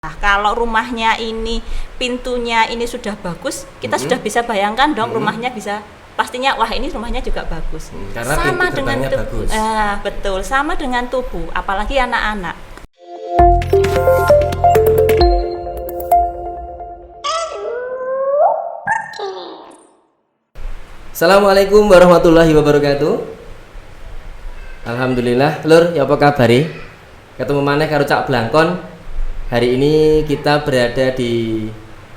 Nah, kalau rumahnya ini pintunya ini sudah bagus, kita sudah bisa bayangkan dong rumahnya bisa pastinya wah ini rumahnya juga bagus. Karena sama pintu dengan gerbangnya bagus. Betul, sama dengan tubuh, apalagi anak-anak. Assalamualaikum warahmatullahi wabarakatuh. Alhamdulillah, Lur, ya apa kabari? Ketemu maneh karo Cak Blangkon. Hari ini kita berada di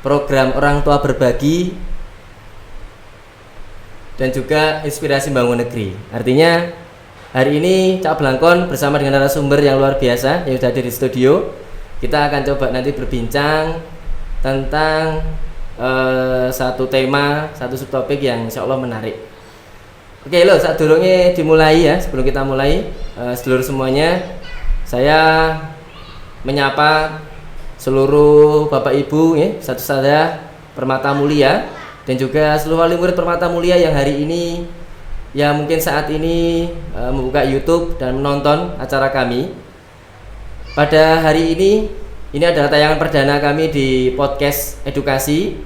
program Orang Tua Berbagi dan juga Inspirasi Bangun Negeri. Artinya hari ini Cak Blangkon bersama dengan narasumber yang luar biasa yang sudah hadir di studio. Kita akan coba nanti berbincang tentang satu tema, satu subtopik yang insya Allah menarik. Oke lo, saat durungnya dimulai ya, sebelum kita mulai sedulur semuanya, saya menyapa seluruh Bapak Ibu ya, satu saja Permata Mulia dan juga seluruh wali murid Permata Mulia yang hari ini ya mungkin saat ini membuka YouTube dan menonton acara kami. Pada hari ini adalah tayangan perdana kami di podcast edukasi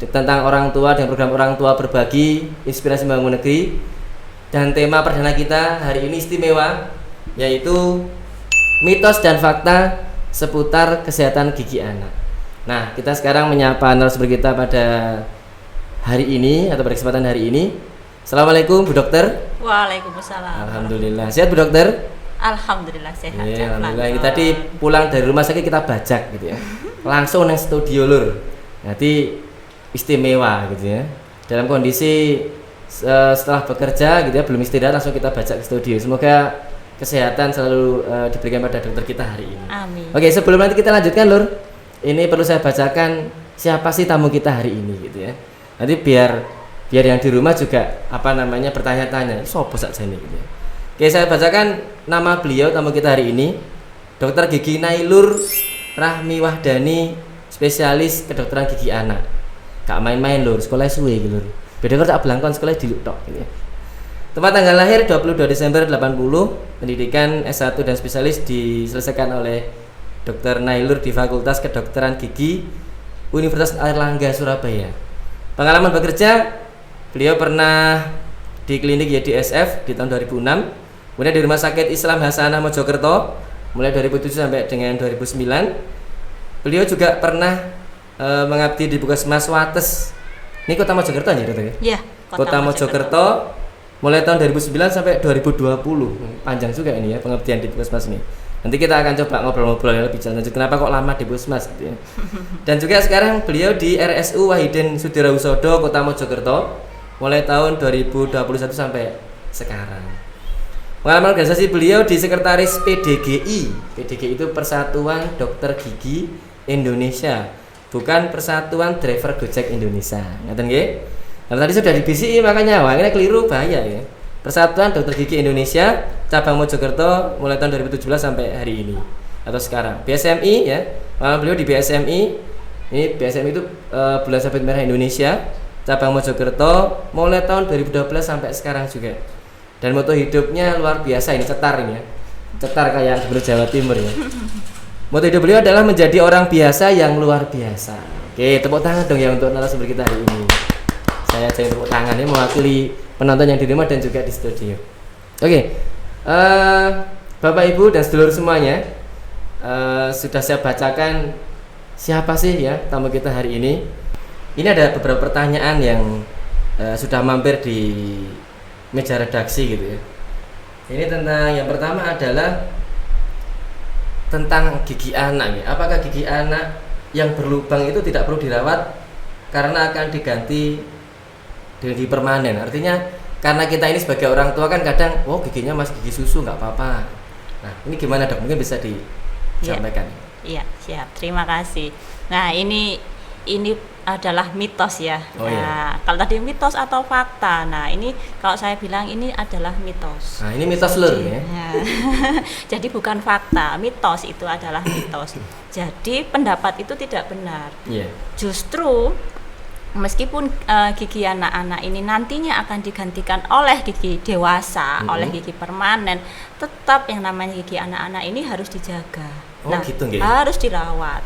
tentang orang tua dan program Orang Tua Berbagi Inspirasi Bangun Negeri. Dan tema perdana kita hari ini istimewa, yaitu mitos dan fakta seputar kesehatan gigi anak. Nah, kita sekarang menyapa narasumber kita pada hari ini atau pada kesempatan hari ini. Assalamualaikum Bu Dokter. Waalaikumsalam. Alhamdulillah. Sehat Bu Dokter? Alhamdulillah sehat. Ya, alhamdulillah. Ini tadi pulang dari rumah sakit kita bajak gitu ya. Langsung nang studio Lur. Nanti istimewa gitu ya. Dalam kondisi setelah bekerja gitu ya, belum istirahat langsung kita bajak ke studio. Semoga kesehatan selalu diberikan pada dokter kita hari ini. Amin. Oke, sebelum nanti kita lanjutkan Lur, ini perlu saya bacakan siapa sih tamu kita hari ini gitu ya. Nanti biar yang di rumah juga bertanya-tanya, sopo saja ini gitu ya. Oke, saya bacakan nama beliau tamu kita hari ini, Dr. Gigi Nailur Rahmi Wahdani, spesialis kedokteran gigi anak. Gak main-main Lur, sekolah suwe gitu Lur. Beda kok Cak Blangkon sekolah di tok gitu ya. Tempat tanggal lahir 22 Desember 80, pendidikan S1 dan spesialis diselesaikan oleh Dr. Nailur di Fakultas Kedokteran Gigi Universitas Airlangga Surabaya. Pengalaman bekerja, beliau pernah di klinik YDSF di tahun 2006, kemudian di Rumah Sakit Islam Hasanah Mojokerto mulai 2007 sampai dengan 2009. Beliau juga pernah mengabdi di Puskesmas Wates. Ini Kota Mojokerto ya, Dokter? Iya, Kota Mojokerto. Mulai tahun 2009 sampai 2020, panjang juga ini ya pengabdian di Puskesmas ini. Nanti kita akan coba ngobrol-ngobrol ya lebih lanjut kenapa kok lama di Puskesmas gitu ya. Dan juga sekarang beliau di RSU Wahidin Sudirohusodo Kota Mojokerto mulai tahun 2021 sampai sekarang. Pengalaman organisasi beliau di sekretaris PDGI. PDGI itu Persatuan Dokter Gigi Indonesia, bukan Persatuan Driver Gojek Indonesia. Ngaten nggih? Nah, tadi sudah di BCI makanya wah ini keliru bahaya ya. Persatuan Dokter Gigi Indonesia cabang Mojokerto mulai tahun 2017 sampai hari ini atau sekarang. BSMI ya. Beliau di BSMI. Ini BSMI itu Bulan Sabit Merah Indonesia cabang Mojokerto mulai tahun 2012 sampai sekarang juga. Dan moto hidupnya luar biasa ini, cetar ini ya. Cetar kayak Gubernur Jawa Timur ya. Moto hidup beliau adalah menjadi orang biasa yang luar biasa. Oke, tepuk tangan dong ya untuk narasumber kita hari ini. Saya jadi tepuk tangan ya mewakili penonton yang di rumah dan juga di studio. Oke, Bapak Ibu dan sedulur semuanya, sudah saya bacakan siapa sih ya tamu kita hari ini. Ini ada beberapa pertanyaan yang sudah mampir di meja redaksi gitu ya. Ini tentang yang pertama adalah tentang gigi anak ya. Apakah gigi anak yang berlubang itu tidak perlu dirawat karena akan diganti dengan gigi permanen? Artinya karena kita ini sebagai orang tua kan kadang giginya masih gigi susu nggak apa-apa. Nah ini gimana Dok? Mungkin bisa disampaikan. Iya, siap. Terima kasih. Nah ini adalah mitos ya. Kalau tadi mitos atau fakta. Nah ini kalau saya bilang ini adalah mitos. Nah ini mitos Lur ya. Jadi bukan fakta. Mitos itu adalah mitos. Jadi pendapat itu tidak benar. Yeah. Justru meskipun gigi anak-anak ini nantinya akan digantikan oleh gigi dewasa, oleh gigi permanen, tetap yang namanya gigi anak-anak ini harus dijaga. Gitu, harus dirawat.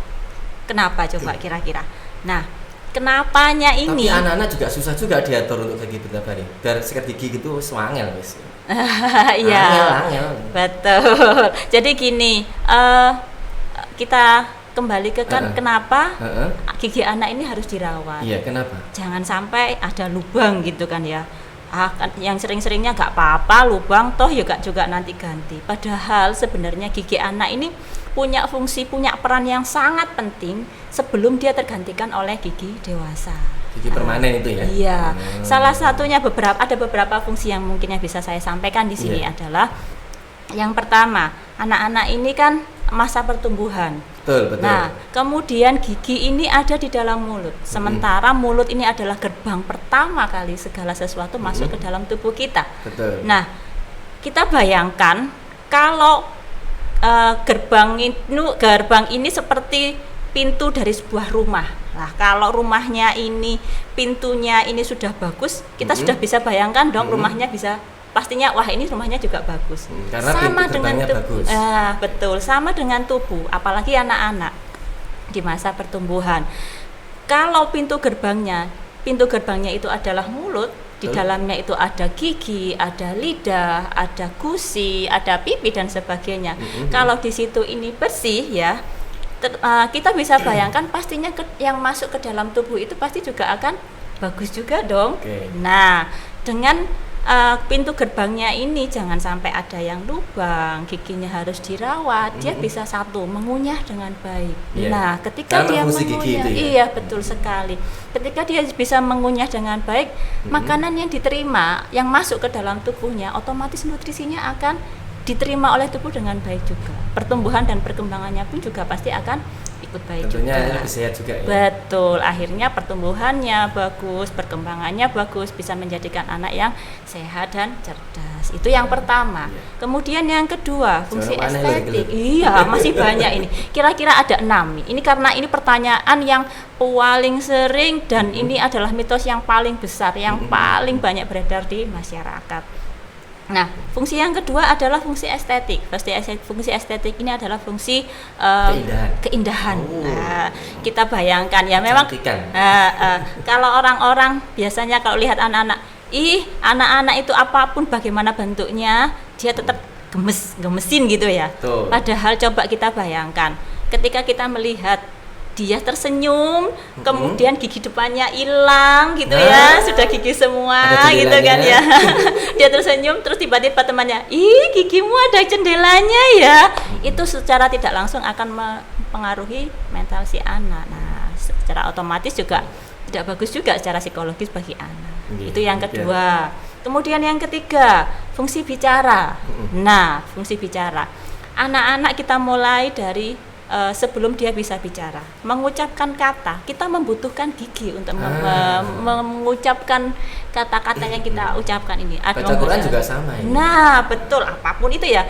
Kenapa coba kira-kira? Nah, kenapanya ini? Tapi anak-anak juga susah juga diatur untuk gigi tiap hari. Biar sikat gigi gitu swangel wis. Iya. Angel. Betul. Jadi gini, kita kembali ke kenapa gigi anak ini harus dirawat. Iya, kenapa? Jangan sampai ada lubang gitu kan ya. Yang sering-seringnya gak apa-apa lubang, toh juga nanti ganti. Padahal sebenarnya gigi anak ini punya fungsi, punya peran yang sangat penting sebelum dia tergantikan oleh gigi dewasa. Gigi permanen itu ya? Iya. Salah satunya ada beberapa fungsi yang mungkin yang bisa saya sampaikan di sini adalah yang pertama, anak-anak ini kan masa pertumbuhan. Betul. Nah, kemudian gigi ini ada di dalam mulut. Sementara mulut ini adalah gerbang pertama kali segala sesuatu masuk ke dalam tubuh kita. Betul. Nah, kita bayangkan kalau gerbang ini seperti pintu dari sebuah rumah. Nah, kalau rumahnya ini pintunya ini sudah bagus, kita sudah bisa bayangkan dong rumahnya bisa pastinya wah ini rumahnya juga bagus. Karena sama dengan bagus. Betul, sama dengan tubuh, apalagi anak-anak di masa pertumbuhan. Kalau pintu gerbangnya itu adalah mulut, di dalamnya itu ada gigi, ada lidah, ada gusi, ada pipi dan sebagainya. Kalau di situ ini bersih ya, kita bisa bayangkan pastinya yang masuk ke dalam tubuh itu pasti juga akan bagus juga dong. Nah, dengan pintu gerbangnya ini jangan sampai ada yang lubang, giginya harus dirawat, dia bisa mengunyah dengan baik. Nah, ketika dia mengunyah, iya betul sekali. Ketika dia bisa mengunyah dengan baik, makanan yang diterima, yang masuk ke dalam tubuhnya, otomatis nutrisinya akan diterima oleh tubuh dengan baik juga. Pertumbuhan dan perkembangannya pun juga pasti akan ikut baik. Tentunya juga. Lebih sehat juga ya. Betul, akhirnya pertumbuhannya bagus, perkembangannya bagus, bisa menjadikan anak yang sehat dan cerdas. Itu yang pertama. Kemudian yang kedua, fungsi estetik. Iya, masih banyak ini. Kira-kira ada 6. Ini karena ini pertanyaan yang paling sering dan ini adalah mitos yang paling besar, yang paling banyak beredar di masyarakat. Nah, fungsi yang kedua adalah fungsi estetik. Fungsi estetik ini adalah fungsi keindahan. Nah, kita bayangkan ya memang kalau orang-orang biasanya kalau lihat anak-anak, anak-anak itu apapun bagaimana bentuknya, dia tetap gemesin gitu ya. Padahal coba kita bayangkan, ketika kita melihat dia tersenyum, kemudian gigi depannya hilang gitu ya, sudah gigi semua gitu kan ya. Dia tersenyum terus tiba-tiba temannya, gigimu ada jendelanya ya. Itu secara tidak langsung akan mempengaruhi mental si anak. Nah, secara otomatis juga tidak bagus juga secara psikologis bagi anak. Itu yang kedua. Kemudian yang ketiga, fungsi bicara. Nah, fungsi bicara. Anak-anak kita mulai dari sebelum dia bisa bicara, mengucapkan kata, kita membutuhkan gigi untuk mengucapkan kata-kata yang kita ucapkan ini. Baca Quran juga sama ini. Nah, betul, apapun itu ya,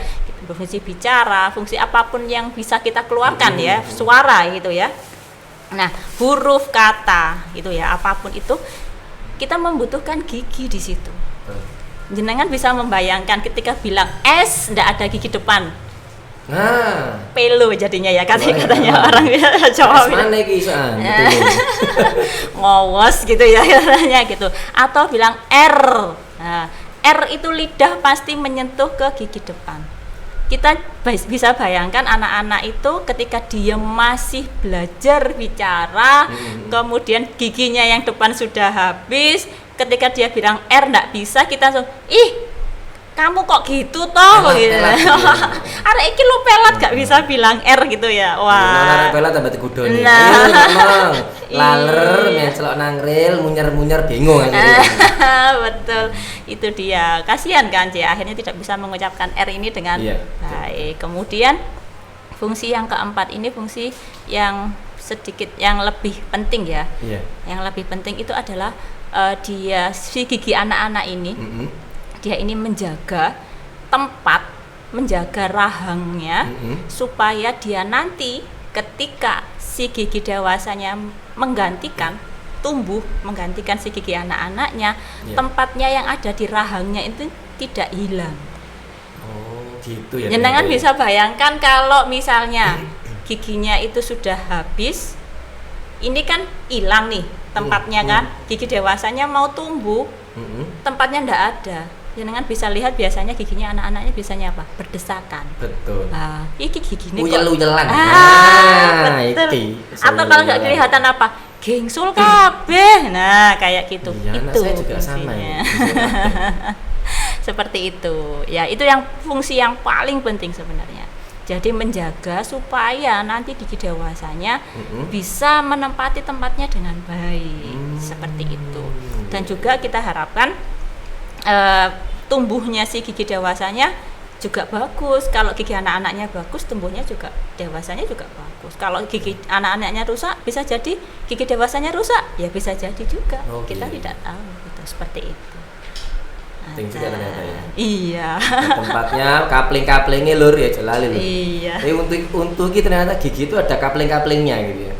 fungsi bicara, fungsi apapun yang bisa kita keluarkan ya, suara gitu ya. Nah, huruf kata gitu ya, apapun itu kita membutuhkan gigi di situ. Jenengan bisa membayangkan ketika bilang S, ndak ada gigi depan. Nah, pelo jadinya ya katanya orang Jawa. Mana kisan? Ngowos gitu ya katanya gitu. Atau bilang R. Nah, R itu lidah pasti menyentuh ke gigi depan. Kita bisa bayangkan anak-anak itu ketika dia masih belajar bicara, kemudian giginya yang depan sudah habis, ketika dia bilang R enggak bisa, kita langsung kamu kok gitu toh gitu. Arek iki lu pelat gak bisa bilang R gitu ya. Wah. Pelat tambah digudoni. Ngomong laler mencelok nangril munyer-munyer bingung akhirnya. Betul. Itu dia. Kasihan kan dia akhirnya tidak bisa mengucapkan R ini dengan baik. Kemudian fungsi yang keempat ini fungsi yang sedikit yang lebih penting ya. Yang lebih penting itu adalah si gigi anak-anak ini. Dia ini menjaga tempat, menjaga rahangnya supaya dia nanti ketika si gigi dewasanya menggantikan si gigi anak-anaknya, tempatnya yang ada di rahangnya itu tidak hilang. Oh, gitu ya. Jenengan bisa bayangkan kalau misalnya giginya itu sudah habis, ini kan hilang nih tempatnya kan, gigi dewasanya mau tumbuh, tempatnya ndak ada. Jenengan bisa lihat biasanya giginya anak-anaknya biasanya apa? Berdesakan. Betul. Nah, iki giginya uyel-uyelan. Betul. Atau kalau nggak kelihatan apa? Gengsul kabeh. Nah, kayak gitu. Iya, itu saya juga sama ya. Seperti itu. Ya, itu yang fungsi yang paling penting sebenarnya. Jadi menjaga supaya nanti gigi dewasanya bisa menempati tempatnya dengan baik. Seperti itu. Dan juga kita harapkan tumbuhnya si gigi dewasanya juga bagus. Kalau gigi anak-anaknya bagus, tumbuhnya juga dewasanya juga bagus. Kalau gigi anak-anaknya rusak, bisa jadi gigi dewasanya rusak, ya bisa jadi juga. Kita tidak tahu gitu, seperti itu. Penting juga ternyata ya. Iya. Nah, tempatnya kapling-kaplingnya lur ya jelali lur. Iya. Tapi untuk ternyata gigi itu ada kapling-kaplingnya gitu ya.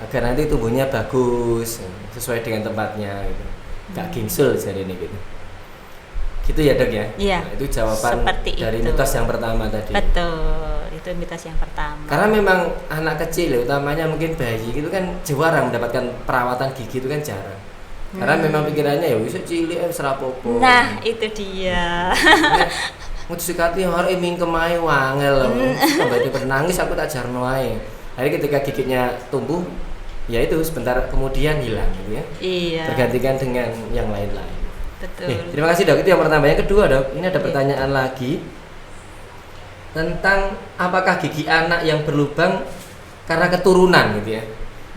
Agar nanti tumbuhnya bagus sesuai dengan tempatnya gitu. Gak gingsul jadi ini gitu. Gitu ya dok ya? Iya. Nah, itu jawaban dari itu. Mitos yang pertama tadi. Betul, itu mitos yang pertama. Karena memang anak kecil ya, utamanya mungkin bayi gitu kan jarang mendapatkan perawatan gigi itu kan jarang. Karena memang pikirannya ya bisa cilik serapopo. Nah itu dia. Mau disikati hari mingkem ae wangel. Sampai dia nangis aku tak jarno ae. Hari ketika giginya tumbuh, ya itu sebentar kemudian hilang gitu ya. Iya. Tergantikan dengan yang lain-lain. Betul. Terima kasih dok, itu yang pertama. Yang kedua dok, ini ada pertanyaan lagi tentang apakah gigi anak yang berlubang karena keturunan gitu ya.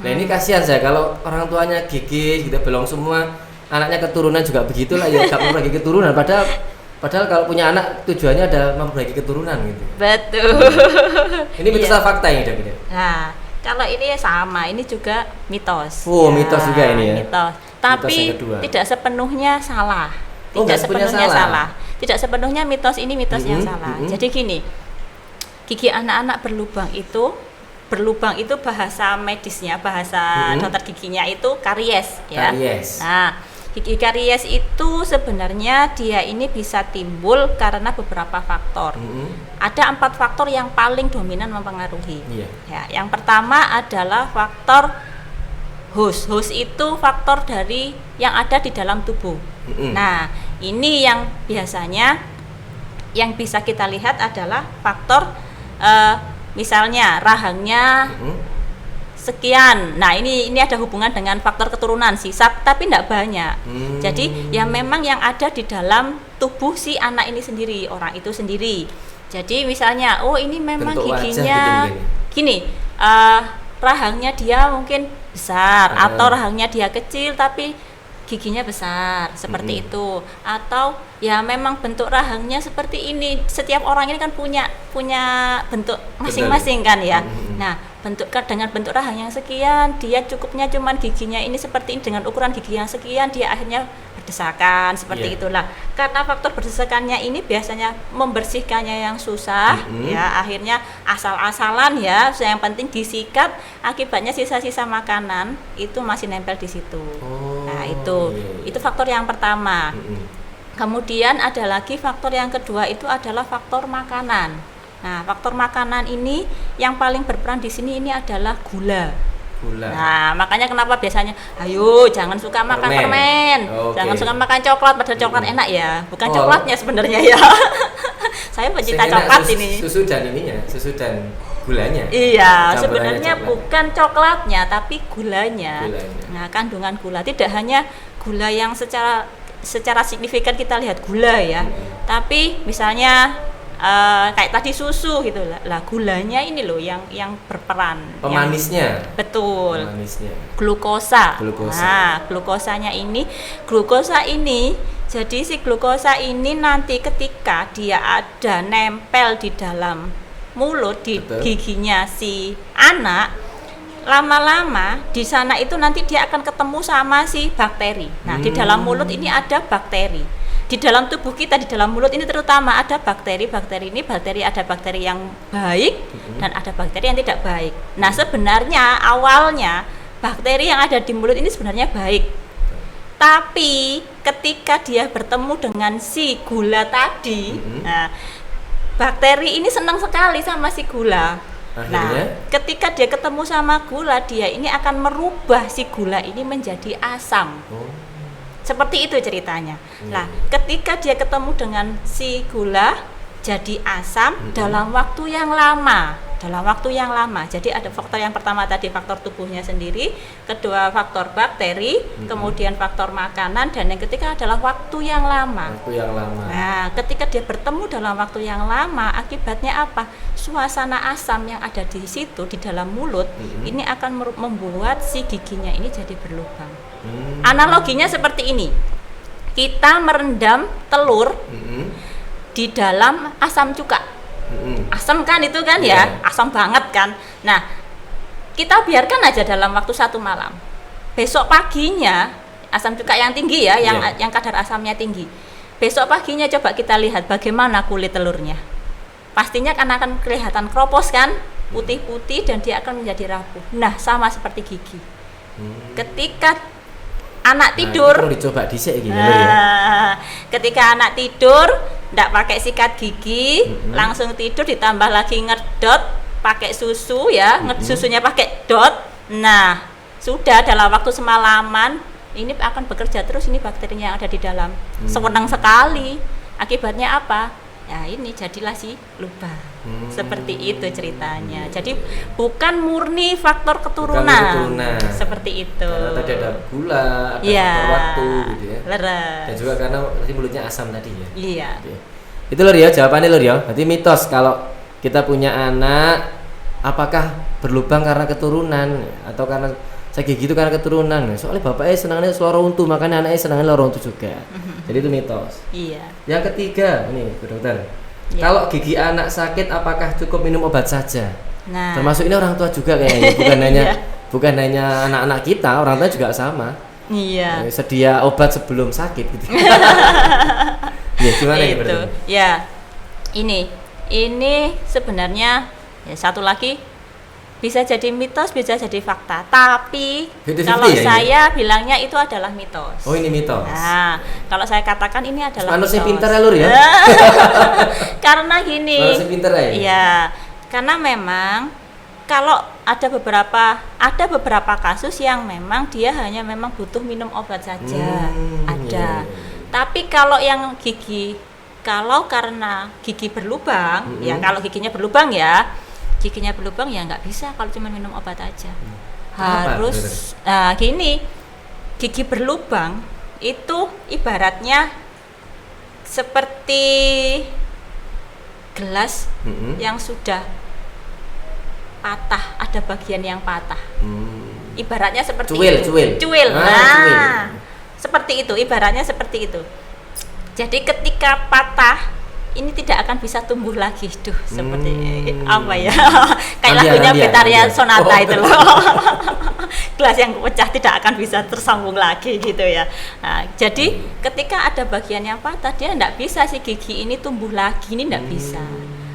Nah ini kasihan saya kalau orang tuanya gigih gitu belum semua, anaknya keturunan juga begitulah ya, gak memperbaiki keturunan. Padahal kalau punya anak tujuannya adalah memperbaiki keturunan gitu. Betul. Ini mitos atau fakta ini dok? Nah kalau ini sama, ini juga mitos. Mitos juga ini ya. Mitos. Tapi tidak sepenuhnya salah. Tidak sepenuhnya salah. Tidak sepenuhnya mitos ini mitos yang salah. Jadi gini, gigi anak-anak berlubang itu bahasa medisnya, bahasa dokter giginya itu karies ya. Karies. Nah, gigi karies itu sebenarnya dia ini bisa timbul karena beberapa faktor. Ada 4 faktor yang paling dominan mempengaruhi. Ya, yang pertama adalah faktor host itu faktor dari yang ada di dalam tubuh. Nah, ini yang biasanya yang bisa kita lihat adalah faktor misalnya rahangnya sekian. Nah, ini ada hubungan dengan faktor keturunan sisa, tapi tidak banyak. Jadi, ya memang yang ada di dalam tubuh si anak ini sendiri, orang itu sendiri. Jadi, misalnya, ini memang bentuk giginya gini, rahangnya dia mungkin besar atau rahangnya dia kecil tapi giginya besar seperti itu, atau ya memang bentuk rahangnya seperti ini. Setiap orang ini kan punya bentuk masing-masing kan ya. Nah, dengan bentuk rahang yang sekian, dia cukupnya cuman giginya ini seperti ini dengan ukuran gigi yang sekian, dia akhirnya berdesakan seperti itulah. Karena faktor berdesakannya ini biasanya membersihkannya yang susah ya, akhirnya asal-asalan ya. Yang penting disikat, akibatnya sisa-sisa makanan itu masih nempel di situ. Nah, itu faktor yang pertama. Kemudian ada lagi faktor yang kedua, itu adalah faktor makanan. Nah, faktor makanan ini yang paling berperan di sini ini adalah gula. Nah, makanya kenapa biasanya ayo jangan suka makan permen, jangan suka makan coklat, padahal coklat enak ya. Bukan coklatnya sebenarnya ya. Saya pencinta coklat ini. Susu dan gulanya. Iya, sebenarnya bukan coklatnya tapi gulanya. Nah, kandungan gula tidak hanya gula yang secara signifikan kita lihat gula ya. Tapi misalnya kayak tadi susu gitu lah, gulanya ini loh yang berperan. Pemanisnya. Betul. Pemanisnya. Glukosa. Nah, glukosa ini jadi si glukosa ini nanti ketika dia ada nempel di dalam mulut di giginya si anak, lama-lama di sana itu nanti dia akan ketemu sama si bakteri. Nah, di dalam mulut ini ada bakteri. Di dalam tubuh kita, di dalam mulut ini terutama ada bakteri ada bakteri yang baik dan ada bakteri yang tidak baik. Nah, sebenarnya awalnya bakteri yang ada di mulut ini sebenarnya baik. Tapi ketika dia bertemu dengan si gula tadi, nah, bakteri ini senang sekali sama si gula. Akhirnya? Nah, ketika dia ketemu sama gula, dia ini akan merubah si gula ini menjadi asam. Seperti itu ceritanya. Nah, ketika dia ketemu dengan si gula jadi asam dalam waktu yang lama. Jadi ada faktor yang pertama tadi faktor tubuhnya sendiri, kedua faktor bakteri, kemudian faktor makanan, dan yang ketiga adalah waktu yang lama. Nah, ketika dia bertemu dalam waktu yang lama, akibatnya apa? Suasana asam yang ada di situ di dalam mulut ini akan membuat si giginya ini jadi berlubang. Analoginya seperti ini. Kita merendam telur di dalam asam cuka. Asam kan itu kan ya, asam banget kan. Nah, kita biarkan aja dalam waktu 1 malam. Besok paginya asam cuka yang tinggi ya, yang kadar asamnya tinggi. Besok paginya coba kita lihat bagaimana kulit telurnya. Pastinya akan kelihatan kropos kan, putih-putih, dan dia akan menjadi rapuh. Nah, sama seperti gigi. Ketika anak tidur, itu dicoba dhisik gini ya. Ketika anak tidur ndak pakai sikat gigi, langsung tidur, ditambah lagi ngedot pakai susu ya, susunya pakai dot. Nah, sudah dalam waktu semalaman ini akan bekerja terus ini bakterinya yang ada di dalam. Sewenang sekali. Akibatnya apa? Ya ini jadilah si lubang. Seperti itu ceritanya. Jadi bukan murni faktor keturunan. Seperti itu. Karena tadi ada gula, ada faktor waktu gitu ya. Leres. Dan juga karena tadi mulutnya asam tadi ya. Iya. Gitu. Itu lho ya jawabannya lho ya. Berarti mitos kalau kita punya anak apakah berlubang karena keturunan atau karena sakit gitu karena keturunan. Soalnya bapaknya senangnya loro untu, makanya anaknya senangnya loro untu juga. Jadi itu mitos. Iya. Yang ketiga, ini Bu Dokter. Ya. Kalau gigi anak sakit apakah cukup minum obat saja? Nah, termasuk ini orang tua juga kayaknya, bukan hanya anak-anak kita, orang tua juga sama. Iya. Sedia obat sebelum sakit gitu. Ya, gimana itu? Ya. Ini sebenarnya ya satu lagi bisa jadi mitos, bisa jadi fakta. Tapi kalau saya bilangnya itu adalah mitos. Oh, ini mitos. Nah, kalau saya katakan ini adalah manusia mitos. Pintar ya lur ya. Karena gini. Manusia pintar ya. Iya. Karena memang kalau ada beberapa kasus yang memang dia hanya memang butuh minum obat saja. Ada. Tapi kalau yang kalau karena gigi berlubang, ya kalau giginya berlubang ya nggak bisa kalau cuma minum obat aja. Harus gigi berlubang itu ibaratnya seperti gelas yang sudah patah, ada bagian yang patah. Ibaratnya seperti cuil. Seperti itu, ibaratnya seperti itu. Jadi ketika patah ini tidak akan bisa tumbuh lagi, seperti apa ya? Kayak lagunya Betaria Sonata itu loh. Gelas yang pecah tidak akan bisa tersambung lagi gitu ya. Nah, jadi ketika ada bagian yang patah, dia tidak bisa si gigi ini tumbuh lagi, ini tidak bisa.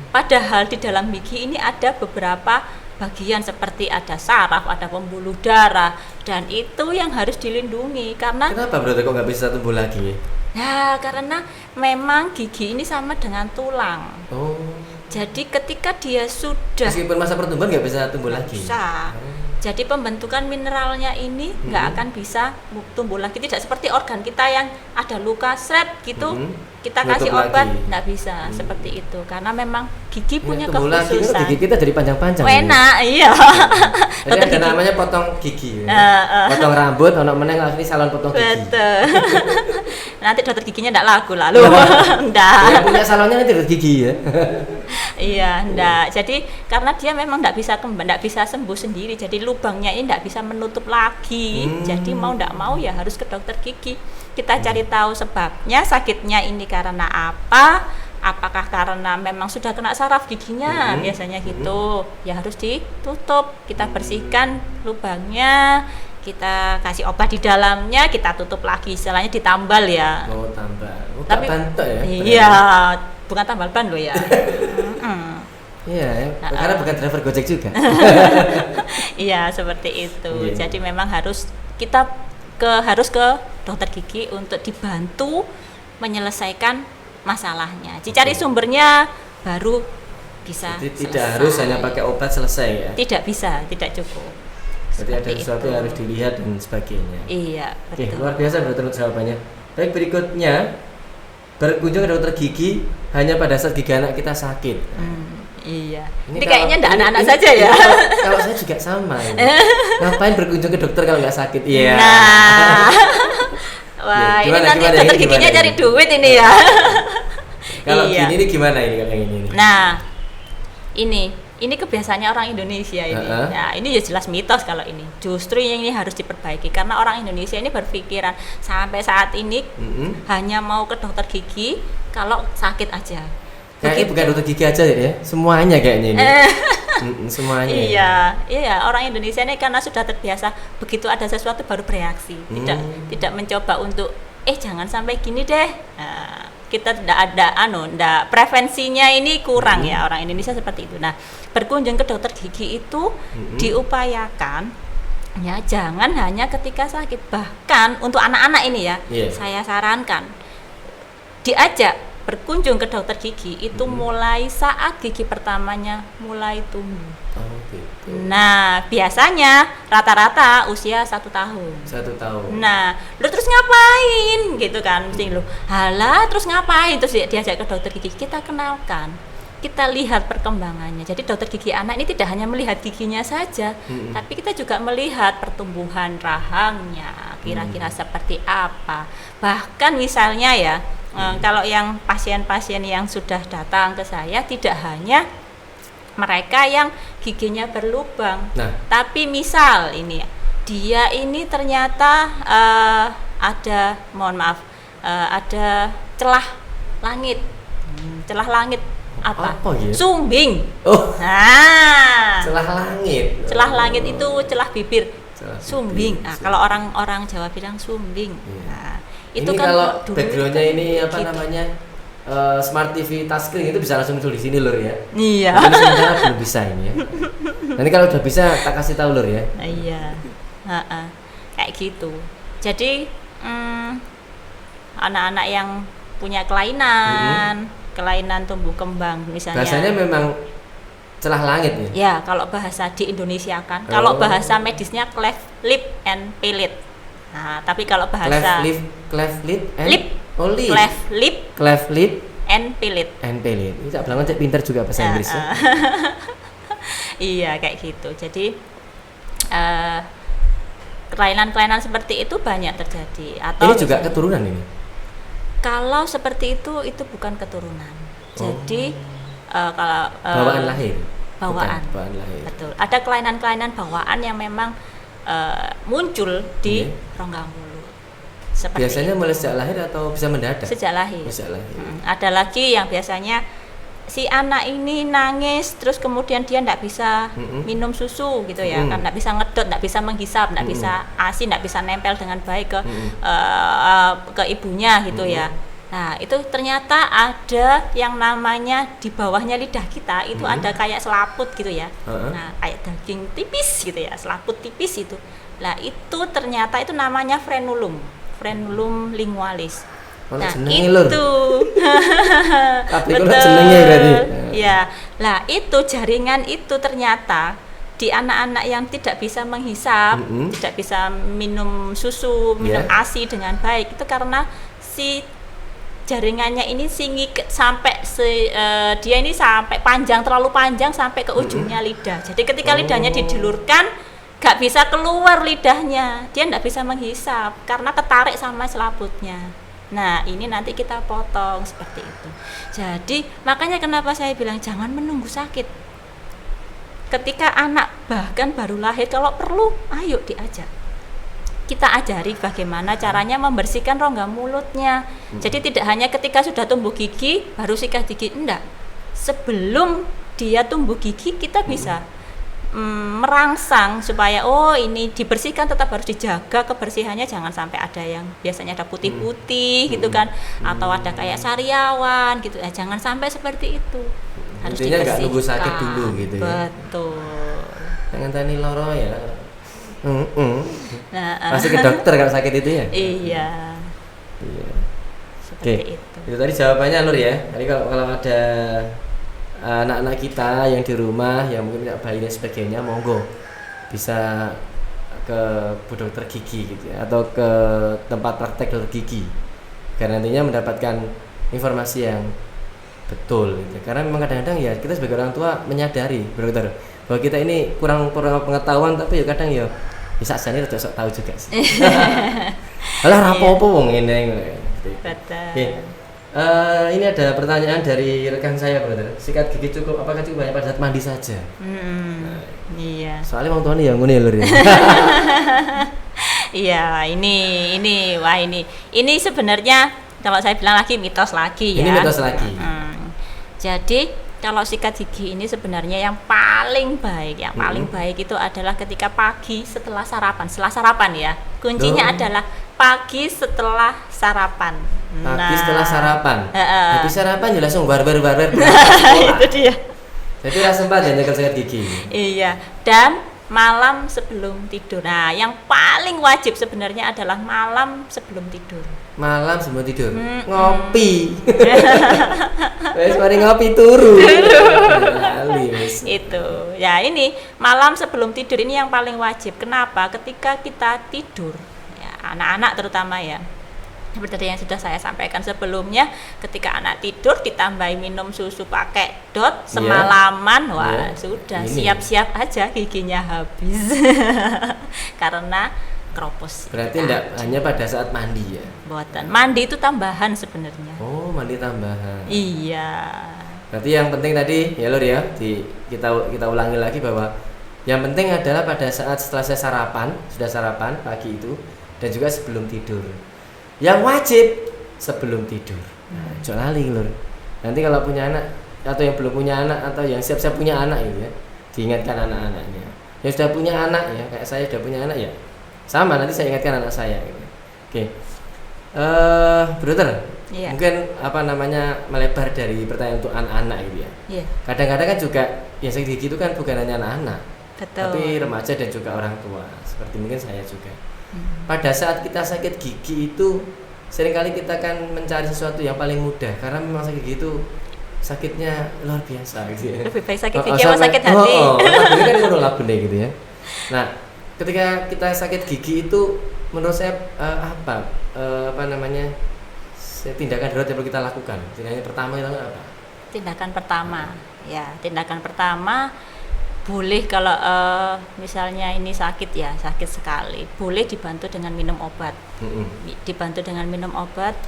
Padahal di dalam gigi ini ada beberapa bagian seperti ada saraf, ada pembuluh darah, dan itu yang harus dilindungi karena. Kenapa berarti kok nggak bisa tumbuh lagi? Ya, karena memang gigi ini sama dengan tulang. Oh. Jadi ketika dia sudah meskipun masa pertumbuhan nggak bisa tumbuh lagi. Bisa. Jadi pembentukan mineralnya ini nggak akan bisa tumbuh lagi. Tidak seperti organ kita yang ada luka seret gitu, kita kasih obat nggak bisa seperti itu. Karena memang gigi punya kekhususan. Gigi kita jadi panjang-panjang. Enak, iya. Jadi ada namanya potong gigi. Potong rambut, ono meneh ini salon potong gigi. Betul. Nanti dokter giginya nggak laku lalu. Nggak. Yang punya salonnya nanti dokter gigi ya. Iya, nggak. Jadi karena dia memang nggak bisa nggak bisa sembuh sendiri. Jadi lubangnya ini nggak bisa menutup lagi. Jadi mau nggak mau ya harus ke dokter gigi. Kita cari tahu sebabnya sakitnya ini karena apa. Apakah karena memang sudah kena saraf giginya, biasanya gitu. Ya harus ditutup. Kita bersihkan lubangnya. Kita kasih obat di dalamnya, kita tutup lagi, istilahnya ditambal ya. Oh, tambal. Tapi ya. Iya, bukan tambal ban loh ya. Iya, karena bukan driver Gojek juga. Iya, seperti itu. Jadi memang kita harus ke dokter gigi untuk dibantu menyelesaikan masalahnya. Dicari sumbernya baru bisa jadi tidak selesai. harus hanya pakai obat selesai ya. Tidak bisa, tidak cukup. Jadi ada sesuatu yang harus dilihat dan sebagainya. Iya, Oke, betul. luar biasa dokter untuk jawabannya. Baik, berikutnya berkunjung ke dokter gigi hanya pada saat gigi anak kita sakit. Iya. Ini kalau- kayaknya enggak anak-anak ini- saja ya. Kalau saya juga sama ini. Ngapain berkunjung ke dokter kalau nggak sakit? Iya. Nah. Wah, Ya, ini gimana, nanti gimana, dokter ini giginya gimana cari ini? duit ini ya. Kalau Iya. gini nih gimana ini kalau yang ini? nih? Nah, ini kebiasaannya orang Indonesia ini. Heeh. Nah, ini ya jelas mitos kalau ini. Justru yang ini harus diperbaiki karena orang Indonesia ini berpikiran sampai saat ini hanya mau ke dokter gigi kalau sakit aja. Kayaknya Begitu. bukan dokter gigi aja ya, semuanya kayaknya ini. Semuanya. Iya, orang Indonesia ini karena sudah terbiasa begitu ada sesuatu baru bereaksi, tidak mencoba untuk jangan sampai gini deh. Nah, kita tidak ada tidak prevensinya ini kurang ya orang Indonesia seperti itu. Nah, berkunjung ke dokter gigi itu diupayakan ya jangan hanya ketika sakit, bahkan untuk anak-anak ini ya, saya sarankan diajak berkunjung ke dokter gigi itu mulai saat gigi pertamanya mulai tumbuh. Oh, gitu. Nah, biasanya rata-rata usia 1 tahun. 1 tahun. Nah, lu terus ngapain gitu kan? Mesti lu, halah terus ngapain? Terus diajak ke dokter gigi, kita kenalkan. Kita lihat perkembangannya. Jadi dokter gigi anak ini tidak hanya melihat giginya saja, tapi kita juga melihat pertumbuhan rahangnya, kira-kira seperti apa. Bahkan misalnya ya, kalau yang pasien-pasien yang sudah datang ke saya tidak hanya mereka yang giginya berlubang, tapi misal ini dia ini ternyata ada, mohon maaf, ada celah langit, apa ya? Sumbing. Oh. Nah, Celah langit. celah langit itu celah bibir. Celah Sumbing. bibir. Nah, kalau orang Jawa bilang sumbing. Nah, itu ini kan kalau dulu backgroundnya itu ini apa gitu. namanya Smart TV touchscreen itu bisa langsung muncul di sini lur ya. Iya. Tapi sementara belum bisa ini ya. Nanti kalau udah bisa tak kasih tahu lur ya. Iya. Kayak gitu. Jadi anak-anak yang punya kelainan tumbuh kembang misalnya. Bahasanya memang celah langit ya. Ya, kalau bahasa di Indonesia kan. Kalau bahasa medisnya cleft lip and palate. Nah, tapi kalau bahasa cleft lip and lip. Oh, lip. Cleft lip and palate. Ini Cak Blangon cek pinter juga bahasa Inggris ya. Iya, kayak gitu. Jadi kelainan-kelainan seperti itu banyak terjadi. Atau Ini juga keturunan ini. Kalau seperti itu bukan keturunan. Jadi kalau Bawaan lahir. Bawaan. Bukan, bawaan lahir. Betul. Ada kelainan-kelainan bawaan yang memang muncul di rongga mulut. Seperti Biasanya itu. mulai sejak lahir atau bisa mendadak? Sejak lahir. Sejak lahir. Ada lagi yang biasanya si anak ini nangis terus kemudian dia tidak bisa minum susu gitu ya, kan tidak bisa ngedot, tidak bisa menghisap, tidak bisa ASI, tidak bisa nempel dengan baik ke ibunya gitu ya. Nah, itu ternyata ada yang namanya di bawahnya lidah kita itu ada kayak selaput gitu ya. Nah, kayak daging tipis gitu ya, selaput tipis itu. Nah, itu ternyata itu namanya frenulum lingualis. Ono Nah, jenenge, Lur. itu. Tapi kalau jenenge berarti. Ya. Lah, itu jaringan itu ternyata di anak-anak yang tidak bisa menghisap, tidak bisa minum susu, minum ASI dengan baik, itu karena si jaringannya ini sampai dia ini sampai terlalu panjang sampai ke ujungnya lidah. Jadi ketika lidahnya didulurkan, gak bisa keluar lidahnya, dia tidak bisa menghisap karena ketarik sama selaputnya. Nah, ini nanti kita potong seperti itu. Jadi makanya kenapa saya bilang jangan menunggu sakit. Ketika anak bahkan baru lahir, kalau perlu ayo diajak. Kita ajari bagaimana caranya membersihkan rongga mulutnya. Jadi tidak hanya ketika sudah tumbuh gigi baru sikat gigi, enggak. Sebelum dia tumbuh gigi kita bisa merangsang supaya ini dibersihkan, tetap harus dijaga kebersihannya, jangan sampai ada yang biasanya ada putih-putih gitu kan, atau ada kayak sariawan gitu. Jangan sampai seperti itu. Harus Intinya nggak dibersihkan. nunggu sakit dulu gitu ya. Betul. Jangan tani loro ya. Nah, Masih ke dokter kalau sakit itu ya? Iya. Iya. Seperti Oke. itu. Itu tadi jawabannya Lur ya. Tadi kalau ada anak-anak kita yang di rumah yang mungkin punya bayi dan sebagainya, monggo bisa ke Bu Dokter Gigi gitu ya, atau ke tempat praktek dokter gigi karena nantinya mendapatkan informasi yang betul gitu. Karena memang kadang-kadang ya kita sebagai orang tua menyadari Bu Dokter bahwa kita ini kurang pengetahuan, tapi ya kadang ya bisa sani rada sok tahu juga sih. Alah rapopo wong ngene gitu. Betul. Ini ada pertanyaan dari rekan saya, brother. Sikat gigi apakah cukup hanya pada saat mandi saja? Iya. Soalnya wong tuane ya ngono ya, Lur ya. Iya, ini sebenarnya kalau saya bilang lagi mitos lagi ya. Ini mitos lagi. Jadi kalau sikat gigi ini sebenarnya yang paling baik itu adalah ketika pagi setelah sarapan ya. Kuncinya adalah pagi setelah sarapan. Pagi setelah sarapan. Habis sarapan ya langsung barbar. Itu dia. Jadi rasa sempat ya nyekel sikat gigi. Iya, dan malam sebelum tidur. Nah, yang paling wajib sebenarnya adalah malam sebelum tidur. Malam sebelum tidur. Ngopi. Wes mari ngopi turu. Itu. Ya, ini malam sebelum tidur ini yang paling wajib. Kenapa? Ketika kita tidur, ya, anak-anak terutama ya. Seperti yang sudah saya sampaikan sebelumnya, ketika anak tidur ditambahi minum susu pakai dot semalaman, sudah siap-siap aja giginya habis. Karena keropos. Berarti tidak hanya pada saat mandi ya? Buatan mandi itu tambahan sebenarnya. Oh, mandi tambahan. Iya. Berarti yang penting tadi ya Lur ya, kita ulangi lagi bahwa yang penting adalah pada saat setelah saya sudah sarapan pagi itu, dan juga sebelum tidur. Yang wajib sebelum tidur. Jangan lali Lur. Nanti kalau punya anak atau yang belum punya anak atau yang siap-siap punya anak itu ya, diingatkan anak-anaknya. Yang sudah punya anak ya, kayak saya sudah punya anak ya, sama nanti saya ingatkan anak saya gitu. Oke. Brother, mungkin melebar dari pertanyaan untuk anak-anak gitu ya. Kadang-kadang kan juga yang sakit gigi itu kan bukan hanya anak-anak, tapi remaja dan juga orang tua. Seperti mungkin saya juga. Pada saat kita sakit gigi itu seringkali kita kan mencari sesuatu yang paling mudah, karena memang sakit gigi itu sakitnya luar biasa gitu ya. Lebih baik sakit gigi sama sakit hati. Ini kan ngono lagune gitu ya. Nah, ketika kita sakit gigi itu menurut saya tindakan darurat yang perlu kita lakukan. Tindakan pertama itu apa? Tindakan pertama boleh kalau misalnya ini sakit sekali, boleh dibantu dengan minum obat.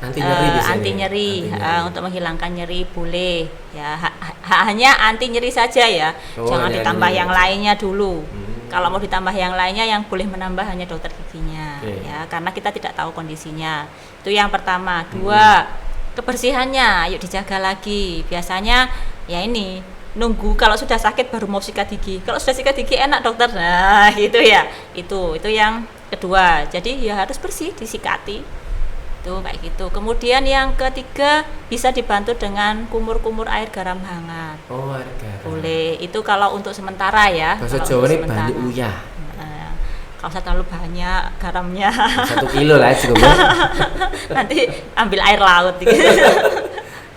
Anti nyeri untuk menghilangkan nyeri boleh ya, hanya anti nyeri saja ya. Jangan ditambah yang lainnya dulu. Kalau mau ditambah yang lainnya, yang boleh menambah hanya dokter giginya ya, karena kita tidak tahu kondisinya. Itu yang pertama. Dua, kebersihannya ayo dijaga lagi. Biasanya ya ini nunggu kalau sudah sakit baru mau sikat gigi. Kalau sudah sikat gigi enak dokter. Nah, gitu ya. Itu yang kedua. Jadi ya harus bersih, disikati. Itu kayak gitu. Kemudian yang ketiga bisa dibantu dengan kumur-kumur air garam hangat. Oh, air garam. Boleh. Itu kalau untuk sementara ya. Bahasa Jawa ini banyak uyah. Kalau saya terlalu banyak garamnya 1 kilo lah cukup. Nanti ambil air laut gitu.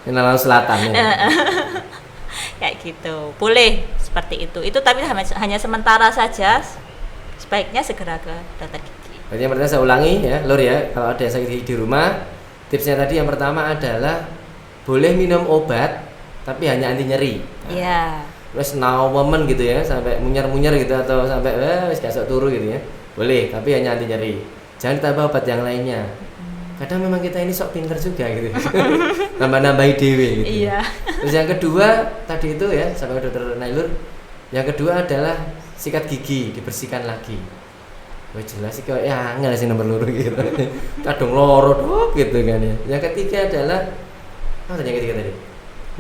Ini laut selatan ya. Kayak gitu, boleh seperti itu tapi hanya sementara saja, sebaiknya segera ke dokter gigi. Berarti yang pertama saya ulangi ya Lur ya, kalau ada sakit gigi di rumah, tipsnya tadi yang pertama adalah boleh minum obat tapi hanya anti nyeri. Iya. Terus woman gitu ya, sampai munyer-munyer gitu atau sampai wis gasok turu gitu ya, boleh tapi hanya anti nyeri, jangan ditambah obat yang lainnya. Kadang memang kita ini sok pinter juga gitu. Nambah-nambahi dewe gitu. Iya. Terus yang kedua tadi itu ya, sampai dokter Nailur. Yang kedua adalah sikat gigi, dibersihkan lagi. Wah jelas sih kayak angel sih nomor loro gitu. Kadung loro dok gitu kan ya. Yang ketiga adalah yang ketiga tadi.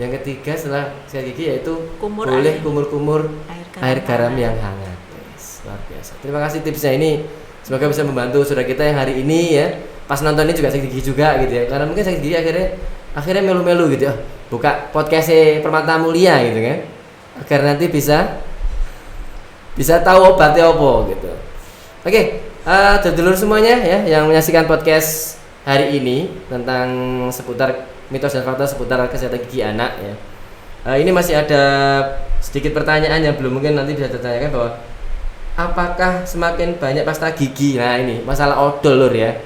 Yang ketiga setelah sikat gigi yaitu boleh kumur-kumur air garam yang hangat. Yes, luar biasa. Terima kasih tipsnya ini. Semoga bisa membantu saudara kita yang hari ini ya, pas nonton ini juga sakit gigi juga gitu ya, karena mungkin sakit gigi akhirnya melu-melu gitu ya, buka podcast Permata Mulia gitu kan, agar nanti bisa tahu obatnya apa gitu. Oke, dulur semuanya ya yang menyaksikan podcast hari ini tentang seputar mitos dan fakta seputar kesehatan gigi anak ya. Ini masih ada sedikit pertanyaan yang belum mungkin nanti bisa ditanyakan, bahwa apakah semakin banyak pasta gigi, nah ini masalah odol lur ya,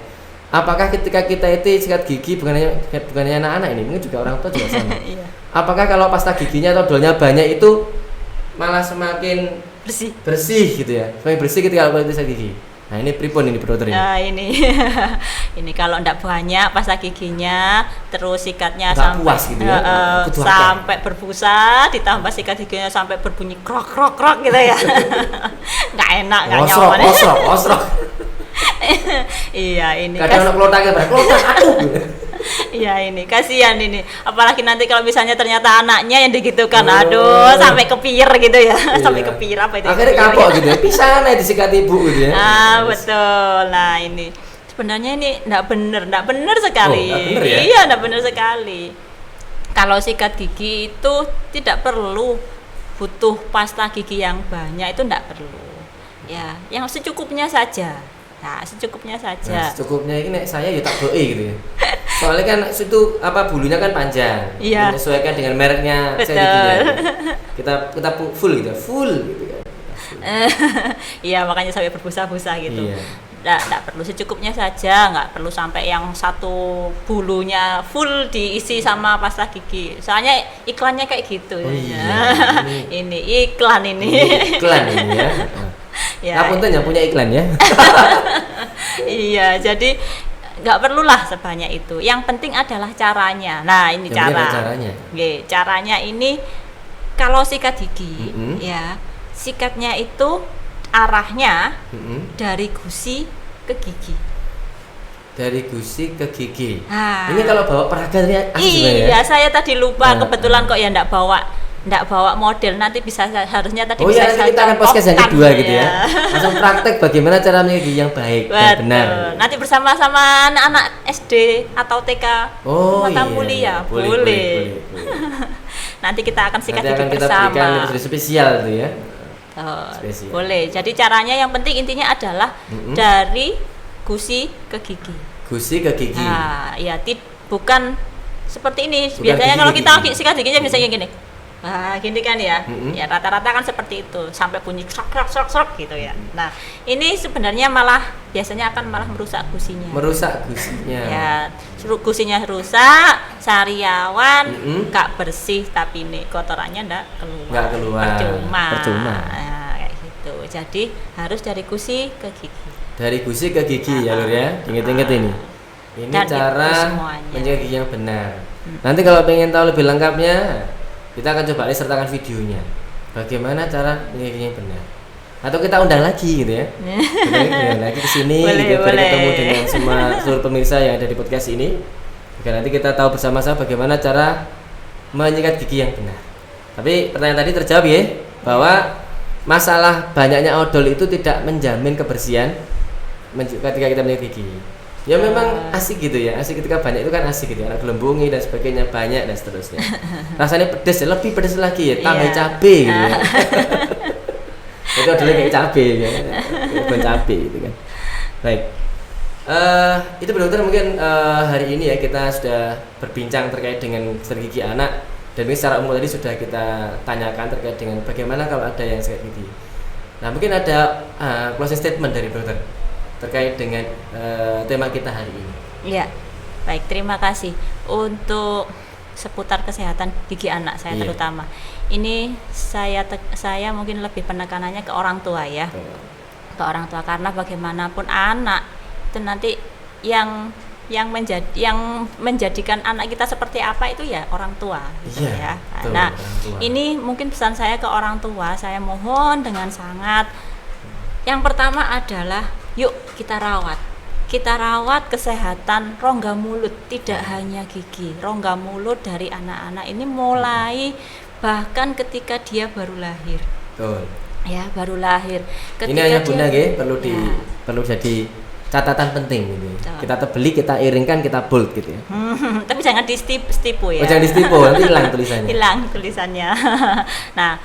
apakah ketika kita itu sikat gigi bukannya anak-anak ini, mungkin juga orang tua juga sama. Iya. Apakah kalau pasta giginya atau odolnya banyak itu malah semakin bersih gitu ya, semakin bersih ketika kita sikat gigi? Nah ini pripun ini dokter ini? Nah ini ini kalau ndak banyak pasta giginya, terus sikatnya nggak sampai puas gitu ya? Sampai berbusa, ditambah sikat giginya sampai berbunyi krok krok krok gitu ya. Nggak enak, nggak nyaman. Osrok. Iya ini. Kadang anak kelotaknya kelotak, aduh. Iya ini kasihan ini, apalagi nanti kalau misalnya ternyata anaknya yang digitukan, aduh sampai kepir gitu ya. Iya. Sampai kepir apa itu? Akhirnya kapok gitu ya, pisan disikat ibu gitu ya. Betul. Nah ini sebenarnya ini enggak benar sekali. Bener ya? Iya, enggak benar sekali. Kalau sikat gigi itu tidak perlu butuh pasta gigi yang banyak, itu enggak perlu. Ya, yang secukupnya saja. Nah, secukupnya saja. Nah, secukupnya ini saya ya tak doe gitu ya. Soalnya kan itu bulunya kan panjang. Iya. Menyesuaikan dengan mereknya. Betul. Kita full gitu kan. Iya, makanya sampai berbusa-busa gitu. Iya. Nggak perlu, secukupnya saja, nggak perlu sampai yang satu bulunya full diisi sama pasta gigi. Soalnya iklannya kayak gitu. Oh, iya. Ini iklan ini. Iklan ini ya. Ya. Ngapunten ya punya iklan ya. Iya, jadi nggak perlulah sebanyak itu. Yang penting adalah caranya. Nah, ini caranya. Caranya ini kalau sikat gigi, ya sikatnya itu arahnya dari gusi ke gigi. Dari gusi ke gigi. Nah, ini kalau bawa peraga ini iya, saya tadi lupa, kebetulan kok ya ndak bawa model, nanti harusnya tadi bisa nanti kita akan podcast yang kedua gitu ya. Langsung praktek bagaimana cara menyikat gigi yang baik dan benar. Nanti bersama-sama anak-anak SD atau TK mata kuliah boleh. Nanti kita akan sikat gigi bersama. Nanti akan kita berikan spesial tuh ya. Boleh. Jadi caranya yang penting intinya adalah dari gusi ke gigi. Gusi ke gigi. Nah, ya bukan seperti ini. Biasanya kalau kita sikat giginya biasanya gini. Nah, gini kan ya. Ya rata-rata kan seperti itu, sampai bunyi sok gitu ya. Nah, ini sebenarnya biasanya akan merusak gusinya. Ya, gusinya rusak, sariawan, gak bersih, tapi ini kotorannya nggak keluar. Percuma. Nah, kayak gitu. Jadi harus dari gusi ke gigi. Dari gusi ke gigi ya lur ya. Ingat-ingat ini. Ini cara menjaga gigi yang benar. Nanti kalau pengen tahu lebih lengkapnya, kita akan coba sertakan videonya bagaimana cara menjaga yang benar, atau kita undang lagi gitu ya. Undang lagi ke sini gitu, biar ketemu dengan seluruh pemirsa yang ada di podcast ini, agar nanti kita tahu bersama-sama bagaimana cara menyikat gigi yang benar. Tapi pertanyaan tadi terjawab ya, bahwa masalah banyaknya odol itu tidak menjamin kebersihan ketika kita menyikat gigi. Ya memang asik gitu ya, asik ketika banyak itu kan asik gitu ya, anak gelembungi dan sebagainya banyak dan seterusnya. Rasanya pedes ya, lebih pedes lagi ya, tambah cabe gitu ya. Itu adalah kayak cabe ya, bukan cabe gitu kan. Baik, itu dokter mungkin hari ini ya kita sudah berbincang terkait dengan sikat gigi anak, dan ini secara umum tadi sudah kita tanyakan terkait dengan bagaimana kalau ada yang sikat gigi. Nah mungkin ada closing statement dari dokter terkait dengan tema kita hari ini. Iya, baik, terima kasih. Untuk seputar kesehatan gigi anak saya terutama, ini saya mungkin lebih penekanannya ke orang tua ya, ke orang tua, karena bagaimanapun anak itu nanti yang menjadikan anak kita seperti apa itu ya orang tua gitu ya. Nah, ini mungkin pesan saya ke orang tua, saya mohon dengan sangat, yang pertama adalah yuk kita rawat kesehatan rongga mulut, tidak hanya gigi, rongga mulut dari anak-anak ini mulai bahkan ketika dia baru lahir. Betul. Ya, baru lahir. Ketika ini hanya Bunda perlu jadi catatan penting gitu. Kita beli, kita iringkan, kita bold gitu ya. Tapi jangan distipu ya. Jangan distipu, nanti hilang tulisannya. Hilang tulisannya. Nah,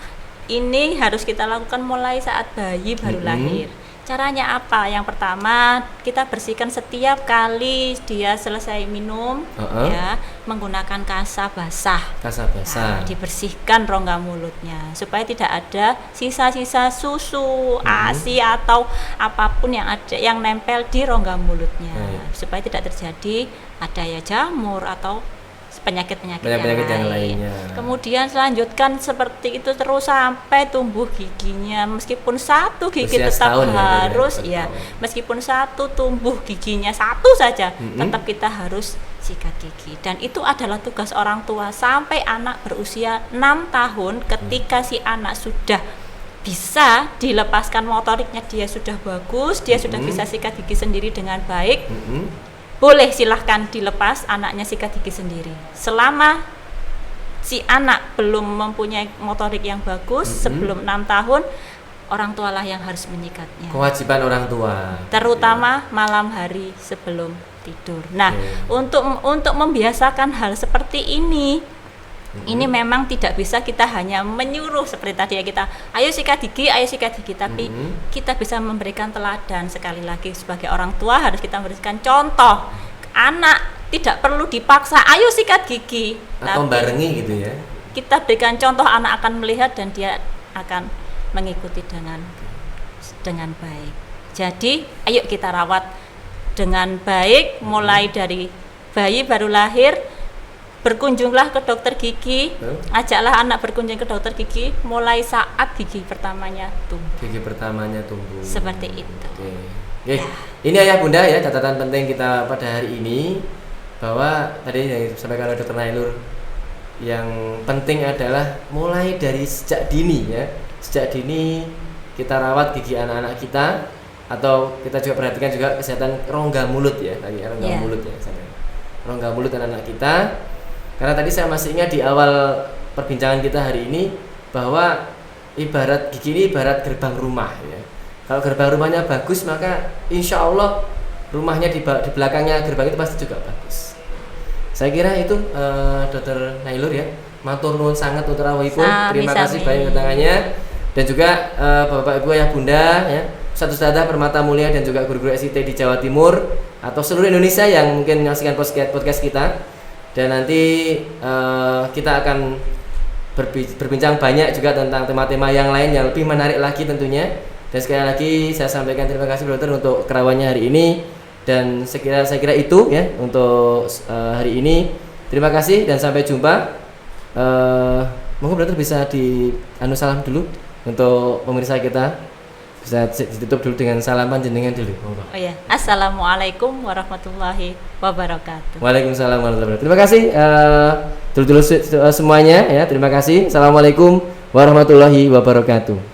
ini harus kita lakukan mulai saat bayi baru lahir. Caranya apa? Yang pertama, kita bersihkan setiap kali dia selesai minum, ya, menggunakan kasa basah. Kasa basah. Nah, dibersihkan rongga mulutnya supaya tidak ada sisa-sisa susu, ASI atau apapun yang ada yang nempel di rongga mulutnya. Supaya tidak terjadi ada ya jamur atau penyakit-penyakit yang lainnya. Kemudian selanjutkan seperti itu terus sampai tumbuh giginya. Meskipun satu gigi tetap harus meskipun satu tumbuh giginya satu saja, tetap kita harus sikat gigi. Dan itu adalah tugas orang tua sampai anak berusia 6 tahun. Ketika si anak sudah bisa dilepaskan motoriknya, dia sudah bagus, dia sudah bisa sikat gigi sendiri dengan baik. Boleh silahkan dilepas anaknya sikat gigi sendiri. Selama si anak belum mempunyai motorik yang bagus, sebelum 6 tahun, orang tualah yang harus menyikatnya. Kewajiban orang tua. Terutama malam hari sebelum tidur. Nah, untuk membiasakan hal seperti ini, ini memang tidak bisa kita hanya menyuruh seperti tadi ya, kita ayo sikat gigi, tapi kita bisa memberikan teladan. Sekali lagi sebagai orang tua harus kita memberikan contoh. Anak tidak perlu dipaksa ayo sikat gigi, atau barengi gitu ya. Kita berikan contoh, anak akan melihat dan dia akan mengikuti dengan baik. Jadi ayo kita rawat dengan baik mulai dari bayi baru lahir. Berkunjunglah ke dokter gigi, ajaklah anak berkunjung ke dokter gigi mulai saat gigi pertamanya tumbuh. Seperti itu. Oke. Ini ayah bunda ya, catatan penting kita pada hari ini, bahwa tadi yang disampaikan oleh Dr. Nailur, yang penting adalah mulai dari sejak dini ya. Sejak dini kita rawat gigi anak-anak kita, atau kita juga perhatikan juga kesehatan rongga mulut ya, mulut ya, rongga mulut anak-anak kita. Karena tadi saya masih ingat di awal perbincangan kita hari ini bahwa ibarat gigi ini ibarat gerbang rumah ya. Kalau gerbang rumahnya bagus, maka insya Allah rumahnya di belakangnya gerbang itu pasti juga bagus. Saya kira itu Dr. Nailur ya. Matur nuwun sangat untuk rawuhipun. Terima kasih banyak kedatangannya, dan juga Bapak Ibu Ayah Bunda ya, Ustadz-Ustadzah Permata Mulia dan juga guru-guru SIT di Jawa Timur atau seluruh Indonesia yang mungkin menyaksikan podcast kita. Dan nanti kita akan berbincang banyak juga tentang tema-tema yang lain yang lebih menarik lagi tentunya. Dan sekali lagi saya sampaikan terima kasih dokter untuk kerawannya hari ini. Dan saya kira itu ya untuk hari ini. Terima kasih dan sampai jumpa. Monggo dokter bisa salam dulu untuk pemirsa kita. Bisa ditutup dulu dengan salam panjenengan dulu. Oh ya, assalamualaikum warahmatullahi wabarakatuh. Waalaikumsalam warahmatullahi wabarakatuh. Terima kasih dulu semuanya ya. Terima kasih. Assalamualaikum warahmatullahi wabarakatuh.